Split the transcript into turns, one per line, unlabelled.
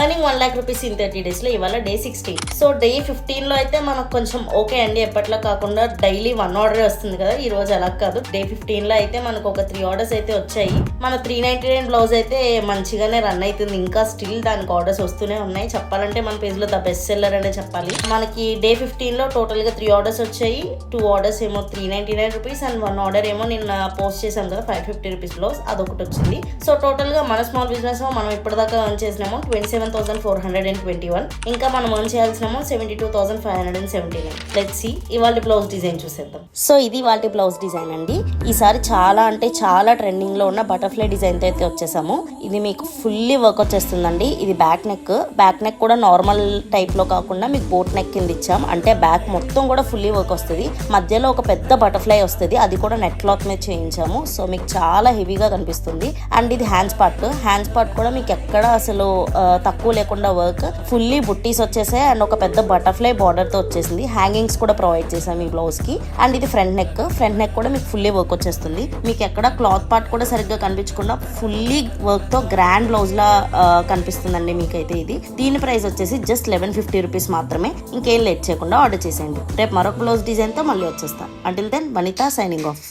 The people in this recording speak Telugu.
Earning 1 lakh rupees in 30 days లో ఇవాళ డే 16. సో డే 15 లో అయితే మనకు కొంచెం ఓకే అండి, ఎప్పట్లో కాకుండా డైలీ 1 ఆర్డర్ వస్తుంది కదా, ఈ రోజు అలా కాదు. డే 15 లో అయితే మనకు ఒక 3 ఆర్డర్స్ అయితే వచ్చాయి. మన 399 బ్లౌజ్ అయితే మంచిగానే రన్ అవుతుంది, ఇంకా స్టిల్ దానికి ఆర్డర్స్ వస్తూనే ఉన్నాయి. చెప్పాలంటే మన పేజ్ లో ద బెస్ట్ సెల్లర్ అనే చెప్పాలి. మనకి డే 15 లో టోటల్ గా 3 ఆర్డర్స్ వచ్చాయి. 2 ఆర్డర్స్ ఏమో 399 రూపీస్ అండ్ 1 ఆర్డర్ ఏమో నిన్న పోస్ట్ చేసాం కదా 550 రూపీస్ బ్లౌజ్, అదొకటి వచ్చింది. సో టోటల్ గా మన స్మాల్ బిజినెస్ మనం ఇప్పటిదాకా ఎర్న్ చేసిన అమౌంట్ 27,421. ఇంకా మనం ఎర్న్ చేయాల్సిన అమౌంట్ 72,579. లెట్స్ సీ ఇవాళ బ్లౌజ్ డిజైన్ చూసేద్దాం. సో ఇది ఇవాళ బ్లౌజ్ డిజైన్ అండి. ఈసారి చాలా అంటే చాలా ట్రెండింగ్ లో ఉన్న బటర్ఫ్లై డిజైన్ తో అయితే వచ్చేసాము. ఇది మీకు ఫుల్లీ వర్క్ వచ్చేస్తుందండి. ఇది బ్యాక్ నెక్ కూడా నార్మల్ టైప్ లో కాకుండా మీకు బోట్ నెక్ కింద ఇచ్చాం. అంటే బ్యాక్ మొత్తం కూడా ఫుల్లీ వర్క్ వస్తుంది. మధ్యలో ఒక పెద్ద బటర్ఫ్లై వస్తుంది, అది కూడా నెట్ క్లాత్ మీద చేయించాము. సో మీకు చాలా హెవీగా కనిపిస్తుంది. అండ్ ఇది హ్యాండ్స్ పార్ట్ కూడా మీకు ఎక్కడ అసలు తక్కువ లేకుండా వర్క్, ఫుల్లీ బుట్టీస్ వచ్చేసాయి అండ్ ఒక పెద్ద బటర్ఫ్లై బార్డర్ తో వచ్చేసింది. హ్యాంగింగ్స్ కూడా ప్రొవైడ్ చేసాం ఈ బ్లౌజ్ కి. అండ్ ఇది ఫ్రంట్ నెక్ కూడా మీకు ఫుల్లీ వర్క్ వచ్చేస్తుంది. మీకు ఎక్కడ క్లాత్ పార్ట్ కూడా సరిగ్గా కనిపించకుండా ఫుల్లీ వర్క్ తో గ్రాండ్ బ్లౌజ్ లా కనిపిస్తుందండి మీకైతే. ఇది దీని ప్రైస్ వచ్చేసి జస్ట్ 1150 రూపీస్ మాత్రమే. ఇంకేం లేట్ చేయకుండా ఆర్డర్ చేసేయండి. రేపు మరొక బ్లౌజ్ డిజైన్ తో మళ్ళీ వచ్చేస్తాం. అంటిల్ దెన్ వనిత సైనింగ్ ఆఫ్.